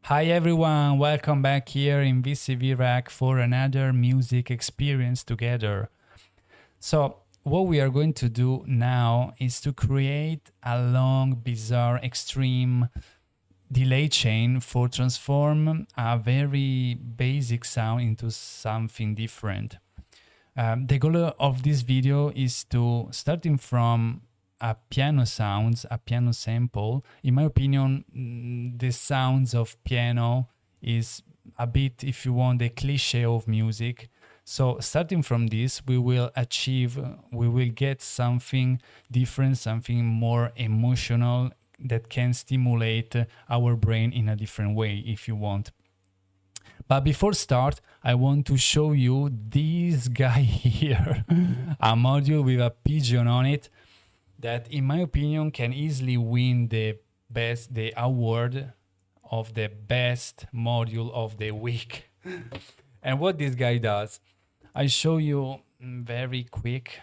Hi everyone, welcome back here in VCV Rack for another music experience together. So what we are going to do now is to create a long, bizarre, extreme delay chain for transform a very basic sound into something different. The goal of this video is to, starting from a piano sounds, a piano sample. In my opinion, the sounds of piano is a bit, if you want, the cliche of music. So starting from this, we will get something different, something more emotional that can stimulate our brain in a different way, if you want. But before start, I want to show you this guy here, a module with a pigeon on it that, in my opinion, can easily win the award of the best module of the week. And what this guy does, I show you very quick.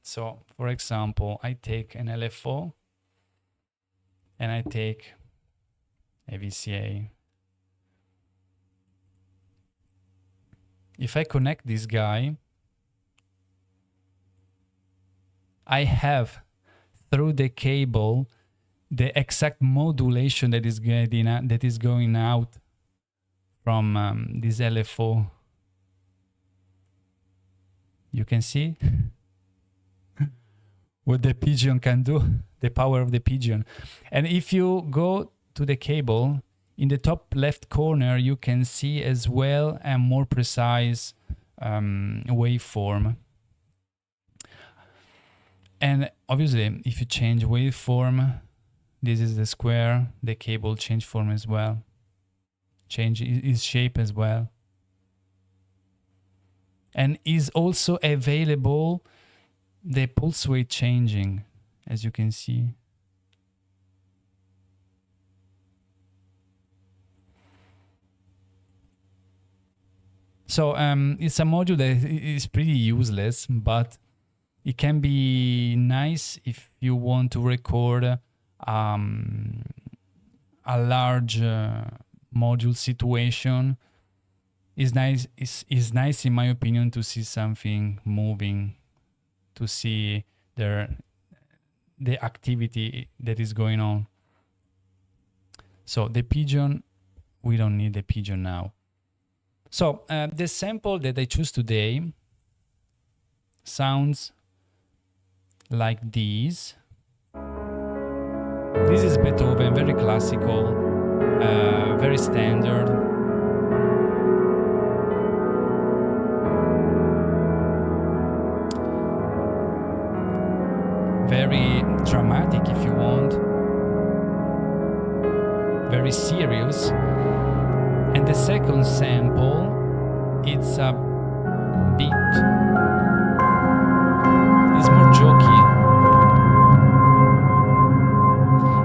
So, for example, I take an LFO and I take a VCA. If I connect this guy, I have through the cable the exact modulation that is going out from this LFO. You can see what the pigeon can do, the power of the pigeon. And if you go to the cable, in the top left corner, you can see as well a more precise waveform. And obviously, if you change waveform, this is the square, the cable change form as well. Change its shape as well. And is also available the pulse weight changing, as you can see. So it's a module that is pretty useless, but it can be nice if you want to record a large module situation. It's nice in my opinion to see something moving, to see the activity that is going on. So the pigeon, we don't need the pigeon now. So the sample that I choose today sounds like this. This is Beethoven, very classical, very standard. Very dramatic if you want. Very serious. And the second sample, it's a bit, it's more jokey.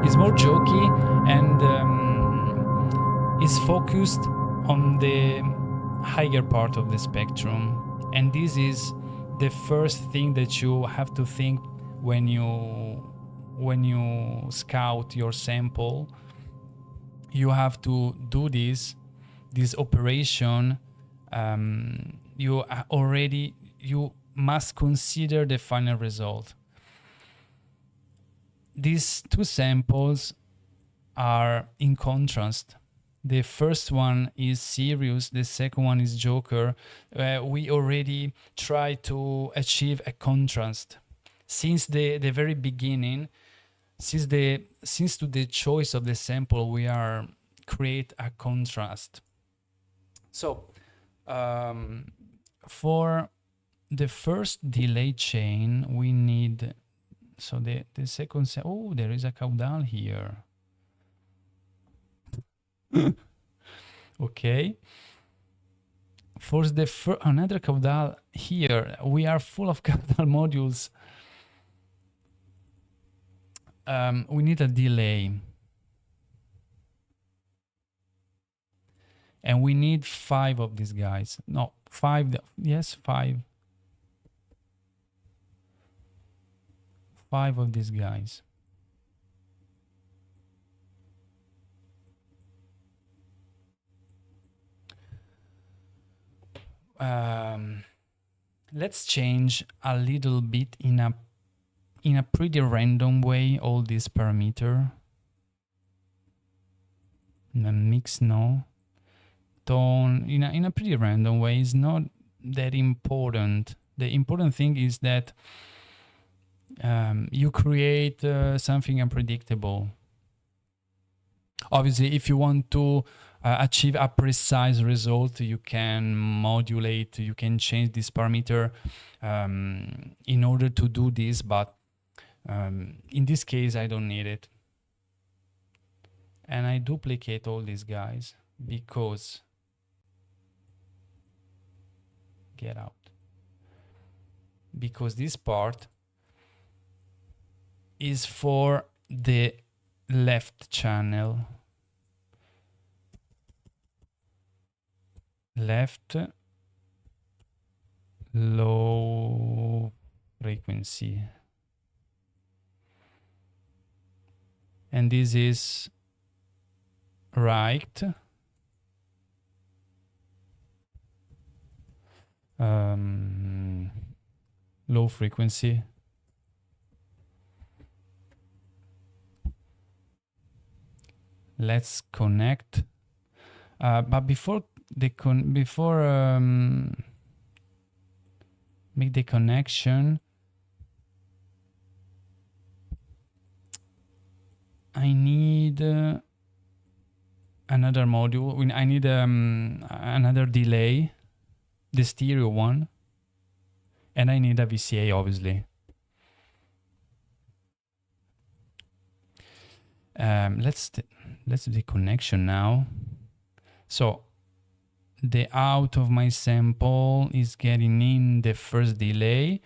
It's more jokey and is focused on the higher part of the spectrum. And this is the first thing that you have to think when you scout your sample. You have to do this operation. You must consider the final result. These two samples are in contrast. The first one is serious, the second one is joker. We already try to achieve a contrast since the very beginning. Since to the choice of the sample, we are create a contrast. So for the first delay chain, we need, so the second, oh, there is a caudal here. Okay. For the another caudal here, we are full of caudal modules. We need a delay. And we need 5 of these guys. No, 5. Yes, 5. 5 of these guys. let's change a little bit in a pretty random way all this parameter. Mix no. Tone in a pretty random way is not that important. The important thing is that you create something unpredictable. Obviously, if you want to achieve a precise result, you can modulate, you can change this parameter in order to do this, but in this case, I don't need it. And I duplicate all these guys because get out. Because this part is for the left channel. Left low frequency. And this is right. Low frequency. Let's connect. But before make the connection, I need another module. I need another delay, the stereo one, and I need a VCA, obviously. Let's do the connection now. So the out of my sample is getting in the first delay,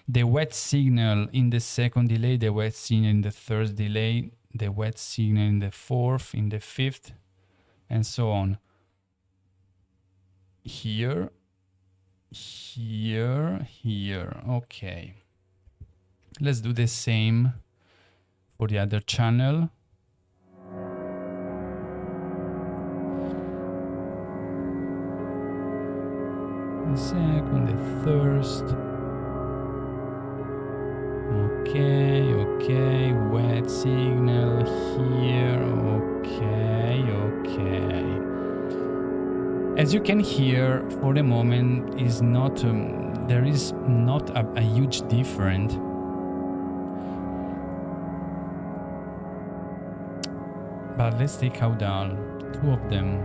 the wet signal in the second delay, the wet signal in the third delay, the wet signal in the fourth, in the fifth, and so on. Here, here, here. Okay. Let's do the same for the other channel. The second, the first. Okay, okay, wet signal here. Okay, okay. As you can hear, for the moment is not there is not a huge difference. But let's take caudal, two of them.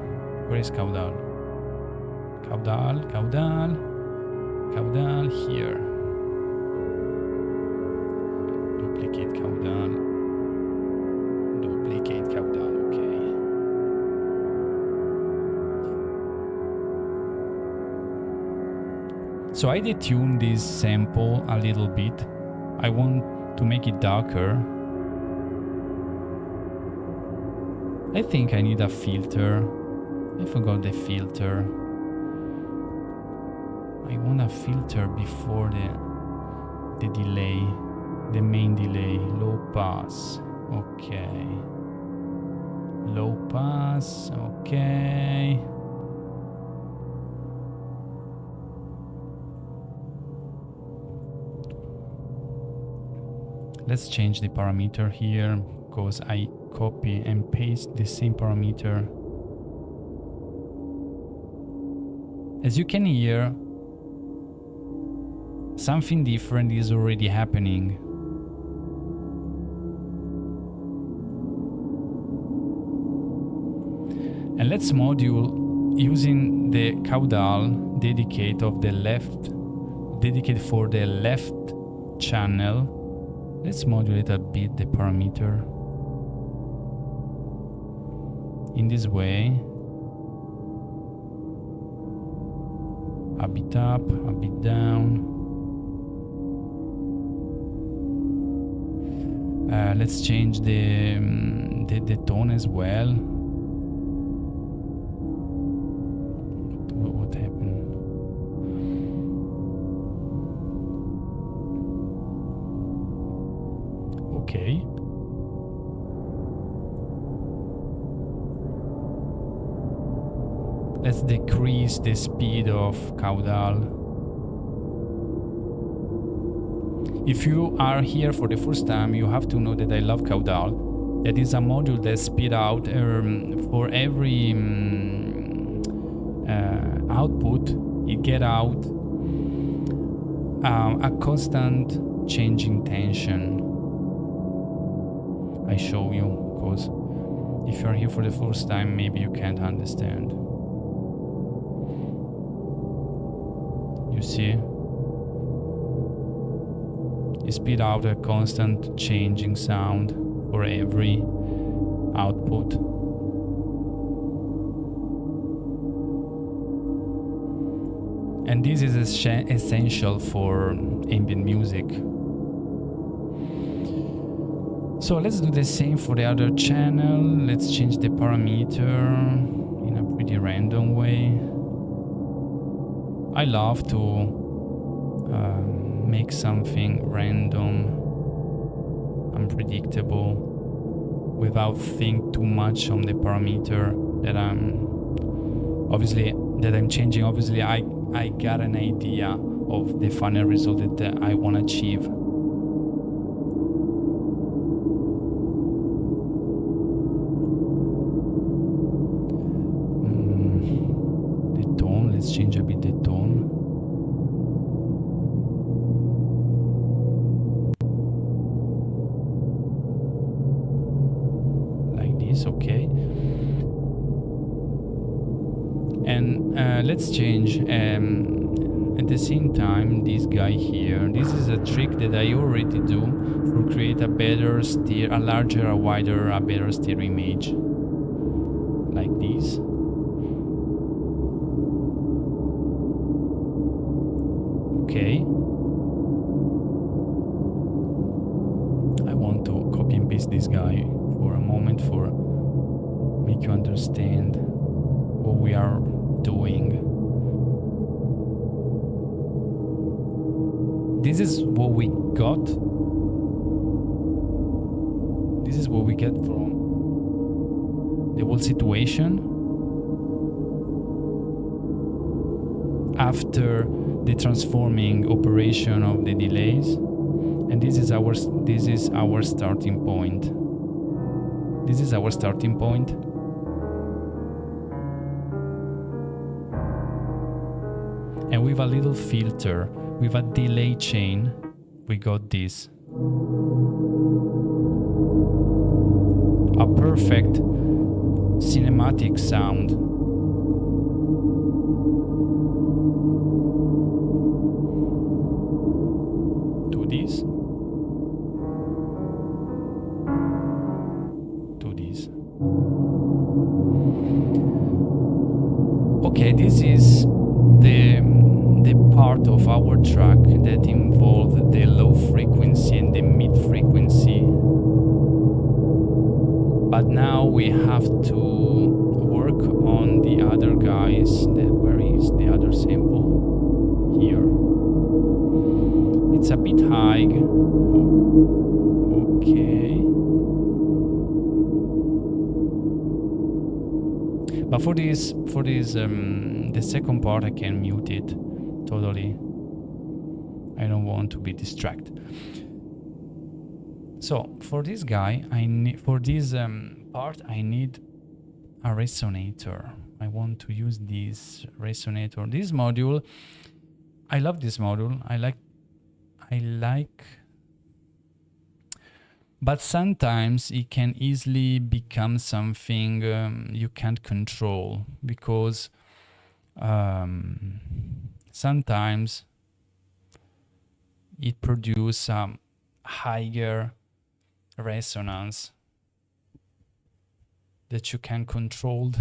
Where is caudal? Caudal, caudal, caudal here. Duplicate caudal, duplicate caudal, okay. So I detune this sample a little bit. I want to make it darker. I think I need a filter. I forgot the filter. I want a filter before the delay, the main delay, low pass. Okay. Low pass, okay. Let's change the parameter here because I copy and paste the same parameter. As you can hear, something different is already happening. And let's module using the caudal dedicate for the left channel. Let's modulate a bit the parameter. In this way. A bit up, a bit down. Let's change the tone as well. What happened? Okay. Let's decrease the speed of caudal. If you are here for the first time, you have to know that I love caudal. That is a module that speed out for every output. It get out a constant changing tension. I show you, because if you're here for the first time, maybe you can't understand. You see? You speed out a constant changing sound for every output. And this is essential for ambient music. So let's do the same for the other channel. Let's change the parameter in a pretty random way. I love to make something random, unpredictable, without think too much on the parameter that I'm changing. Obviously, I got an idea of the final result that I want to achieve. The tone, let's change a bit the tone. Okay, and let's change at the same time this guy here. This is a trick that I already do for create a better steer, a larger, a wider, a better steer image, like this. Okay, I want to copy and paste this guy for a moment for make you understand what we are doing. This is what we got. This is what we get from the whole situation after the transforming operation of the delays, and this is our starting point. This is our starting point. And with a little filter, with a delay chain, we got this. A perfect cinematic sound. Do this. Do this. Okay, this is the part of our track that involved the low frequency and the mid frequency. But now we have to work on the other guys. Where is the other sample? Here. It's a bit high. Okay. But for this, the second part, I can mute it totally. I don't want to be distracted. So for this guy, for this part, I need a resonator. I want to use this resonator. This module, I love this module. I like, but sometimes it can easily become something you can't control, because sometimes it produces higher resonance that you can control.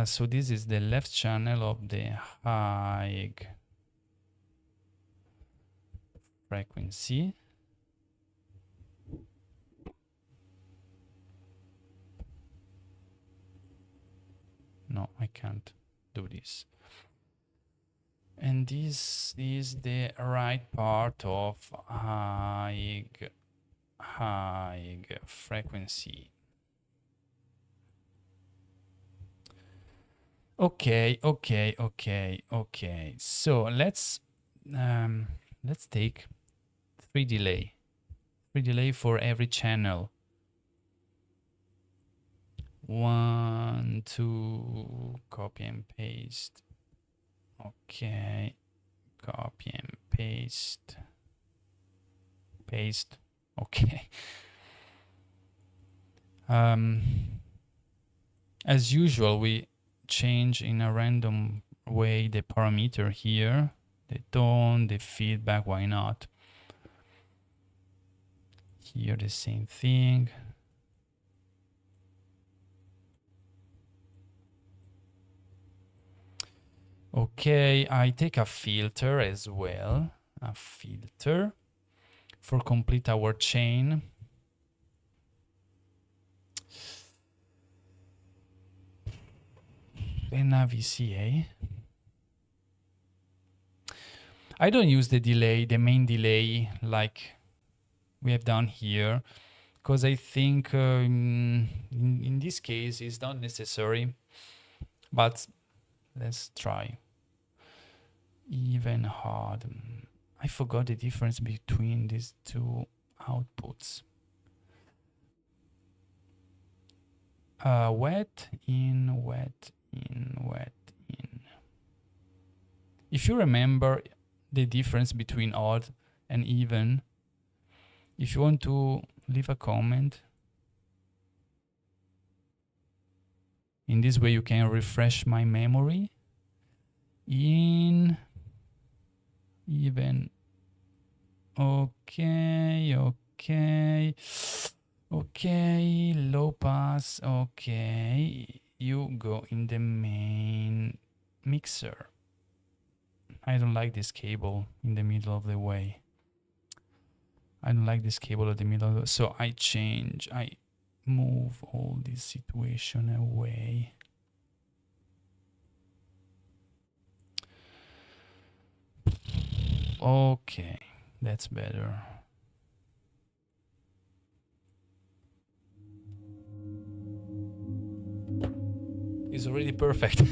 So this is the left channel of the high frequency. No, I can't do this. And this is the right part of high frequency. Okay, okay, okay, okay. So let's take three delay for every channel. 1, 2, copy and paste. Okay, copy and paste. Paste. Okay. As usual, we change in a random way the parameter here, the tone, the feedback, why not? Here the same thing. Okay, I take a filter as well, a filter for complete our chain. And a VCA. I don't use the delay, the main delay, like we have done here, because I think in this case it's not necessary, but let's try. Even hard. I forgot the difference between these two outputs. Wet in, wet in, wet in. If you remember the difference between odd and even, if you want to leave a comment, in this way you can refresh my memory. In, even, okay, okay, okay, low pass, okay, you go in the main mixer. I don't like this cable in the middle of the way. I don't like this cable at the middle, so I change, I move all this situation away. Okay, that's better. It's already perfect.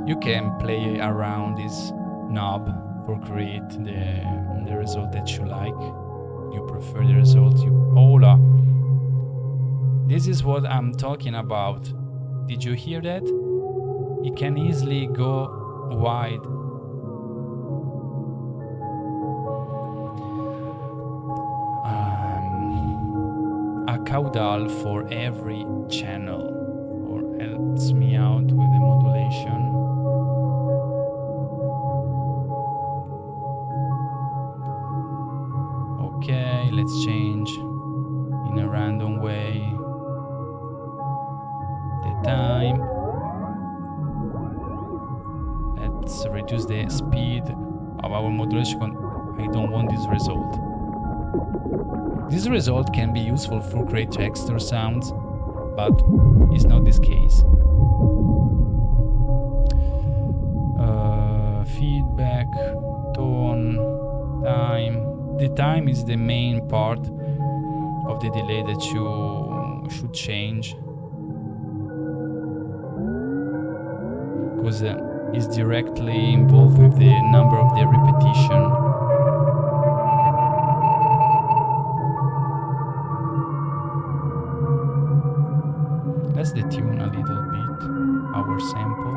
You can play around this knob for create the result that you like. You prefer the result you hola. This is what I'm talking about. Did you hear that? It can easily go wide. A caudal for every channel, or helps me out with the modulation. Okay, let's change in a random way the time. Let's reduce the speed of our modulation. I don't want this result. This result can be useful for create texture sounds, but it's not this case. Feedback, tone, time. The time is the main part of the delay that you should change, because it's directly involved with the number of the repetition. Let's detune a little bit our sample.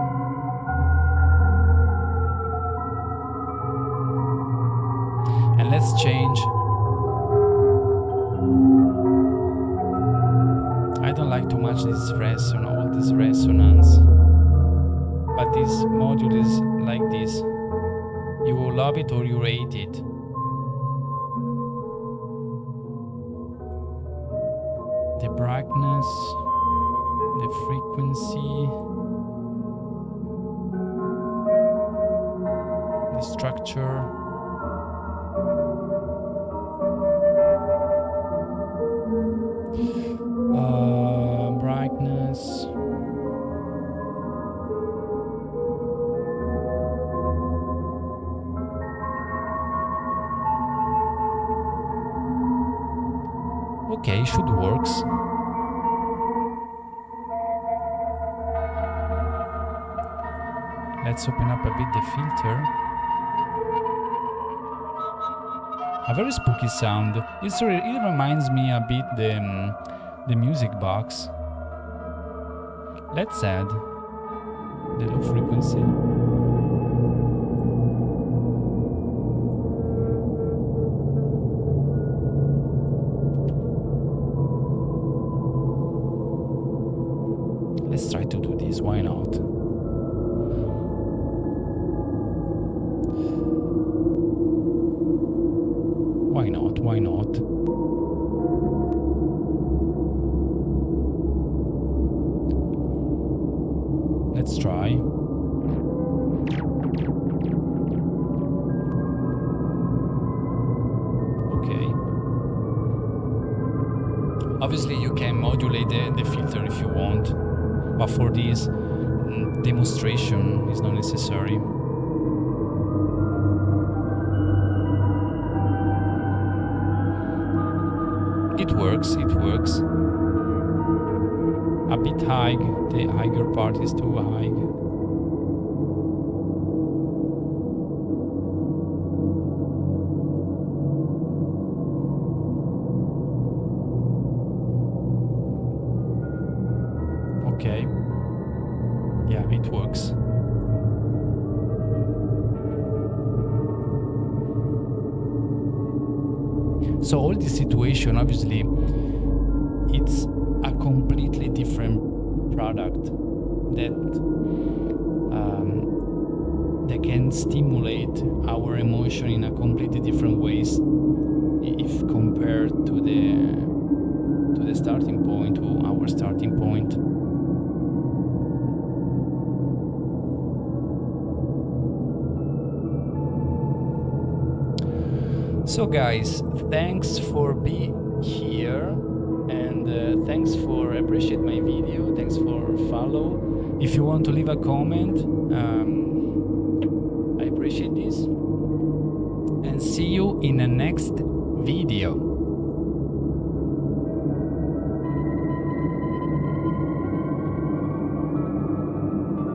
And let's change. I don't like too much this resonance, all this resonance. But this module is like this. You will love it or you hate it. The brightness, the frequency, the structure. Okay, should works. Let's open up a bit the filter. A very spooky sound. It reminds me a bit the music box. Let's add the low frequency. Let's try to do this, why not? Why not? Why not? Let's try. Okay. Obviously you can modulate the filter if you want, but for this demonstration is not necessary. It works. A bit high, the higher part is too high. Okay. Yeah, it works. So all this situation, obviously, it's a completely different product that can stimulate our emotion in a completely different ways if compared to the starting point, to our starting point. So guys, thanks for being here, and thanks for appreciate my video, thanks for follow. If you want to leave a comment, I appreciate this, and see you in the next